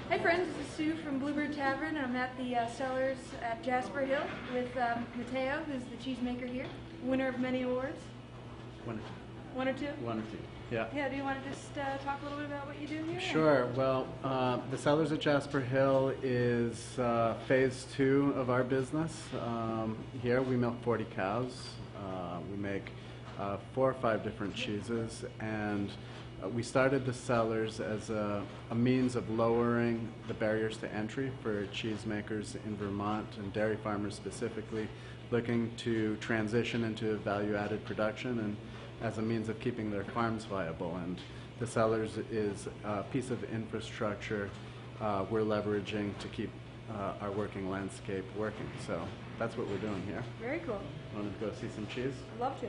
Hi friends, this is Sue from Bluebird Tavern, and I'm at the Cellars at Jasper Hill with Mateo, who's the cheesemaker here, winner of many awards. One or two. One or two? One or two, yeah. Yeah, do you want to just talk a little bit about what you do here? Sure. Well, the Cellars at Jasper Hill is phase 2 of our business. Here we milk 40 cows. We make 4 or 5 different cheeses, and we started the Cellars as a means of lowering the barriers to entry for cheesemakers in Vermont and dairy farmers specifically looking to transition into value-added production and as a means of keeping their farms viable. And the Cellars is a piece of infrastructure we're leveraging to keep our working landscape working. So that's what we're doing here. Very cool. Want to go see some cheese? I'd love to.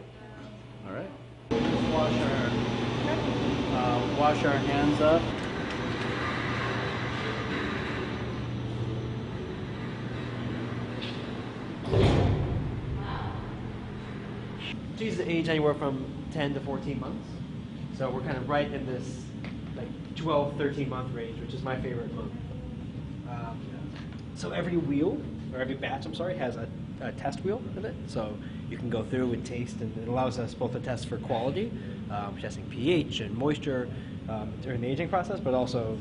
All right. Just wash our hands up. Cheeses age anywhere from 10 to 14 months. So we're kind of right in this like 12, 13 month range, which is my favorite month. So every wheel, or every batch, I'm sorry, has a test wheel in it. So you can go through and taste, and it allows us both to test for quality, testing pH and moisture during the aging process, but also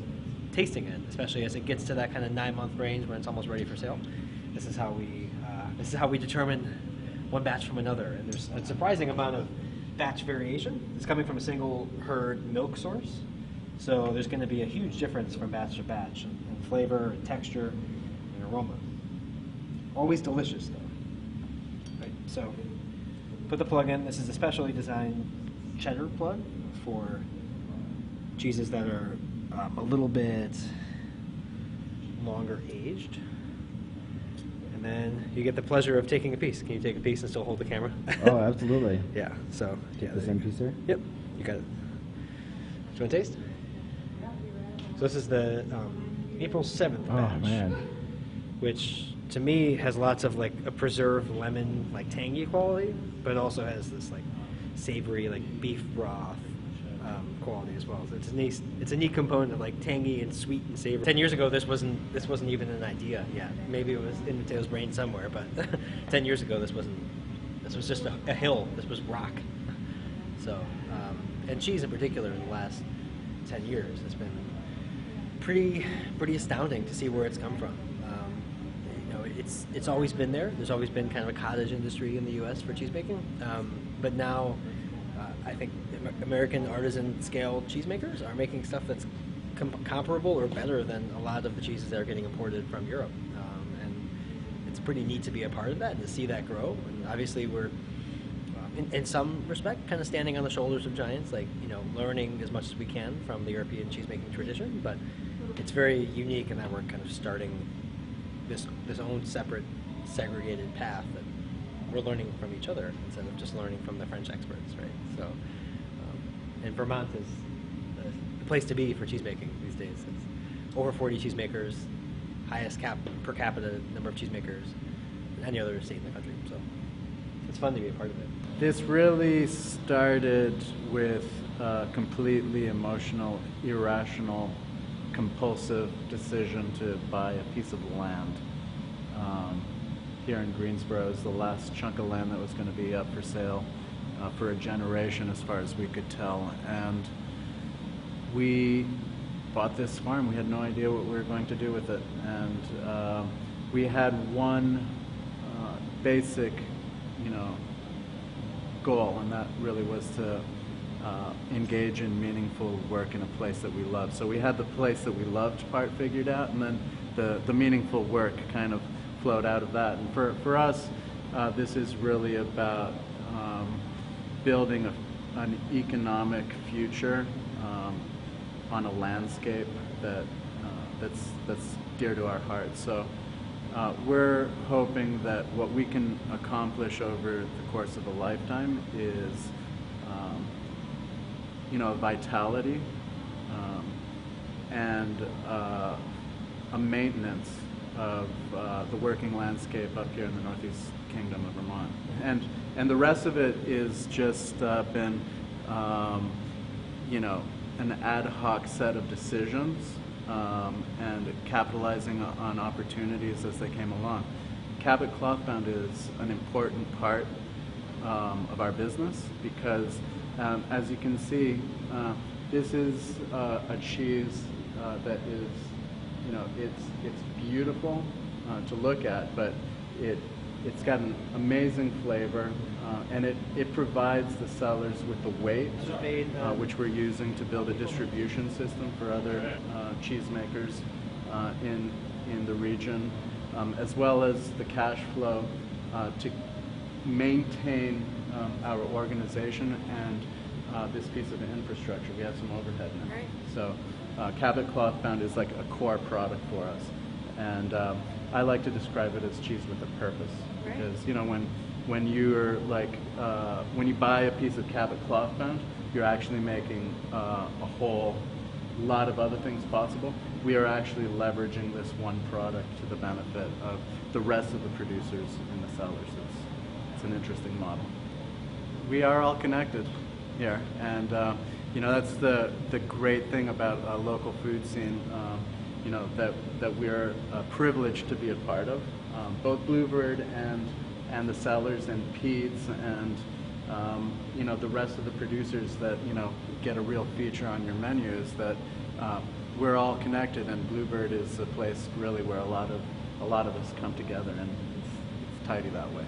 tasting it, especially as it gets to that kind of 9-month range when it's almost ready for sale. This is how we determine one batch from another, and there's a surprising amount of batch variation. It's coming from a single herd milk source, so there's going to be a huge difference from batch to batch in flavor, and texture, and aroma. Always delicious, though. Right, so put the plug in. This is a specially designed cheddar plug for cheeses that are a little bit longer aged. And then you get the pleasure of taking a piece. Can you take a piece and still hold the camera? Oh, absolutely. Yeah, so. Yeah, The same piece there? Yep, you got it. Do you want to taste? So this is the April 7th batch. Oh, man. Which to me has lots of like a preserved lemon, like tangy quality, but it also has this like savory, like beef broth quality as well. So it's a neat component of like tangy and sweet and savory. 10 years ago, this wasn't even an idea yet. Maybe it was in Mateo's brain somewhere, but 10 years ago, this was just a hill. This was rock. So, and cheese in particular in the last 10 years has been pretty astounding to see where it's come from. It's always been there. There's always been kind of a cottage industry in the U.S. for cheesemaking, but now I think American artisan scale cheesemakers are making stuff that's comparable or better than a lot of the cheeses that are getting imported from Europe, and it's pretty neat to be a part of that and to see that grow. And obviously, we're in some respect kind of standing on the shoulders of giants, like learning as much as we can from the European cheesemaking tradition. But it's very unique in that we're kind of starting this own separate, segregated path that we're learning from each other instead of just learning from the French experts, right? So, and Vermont is the place to be for cheesemaking these days. It's over 40 cheesemakers, highest per capita number of cheesemakers than any other state in the country. So it's fun to be a part of it. This really started with a completely emotional, irrational, compulsive decision to buy a piece of land. Here in Greensboro is the last chunk of land that was going to be up for sale for a generation as far as we could tell. And we bought this farm. We had no idea what we were going to do with it. And we had one basic, goal, and that really was to engage in meaningful work in a place that we love. So we had the place that we loved part figured out, and then the meaningful work kind of flowed out of that. And for us, this is really about building an economic future on a landscape that's dear to our hearts. So we're hoping that what we can accomplish over the course of a lifetime is vitality and a maintenance of the working landscape up here in the Northeast Kingdom of Vermont. And the rest of it is just been, an ad hoc set of decisions and capitalizing on opportunities as they came along. Cabot Clothbound is an important part of our business because, as you can see, this is a cheese that is, it's beautiful to look at, but it's got an amazing flavor, and it provides the Cellars with the weight, which we're using to build a distribution system for other cheesemakers in the region, as well as the cash flow to maintain our organization and this piece of infrastructure. We have some overhead now. Right. So Cabot Clothbound is like a core product for us. And I like to describe it as cheese with a purpose. Right. Because, when you're like, when you buy a piece of Cabot Clothbound, you're actually making a whole lot of other things possible. We are actually leveraging this one product to the benefit of the rest of the producers in the Cellars. It's an interesting model. We are all connected here, and that's the great thing about a local food scene. That we're privileged to be a part of. Both Bluebird and the Cellars and Pete's and the rest of the producers that get a real feature on your menu is that we're all connected, and Bluebird is a place really where a lot of us come together, and it's tidy that way.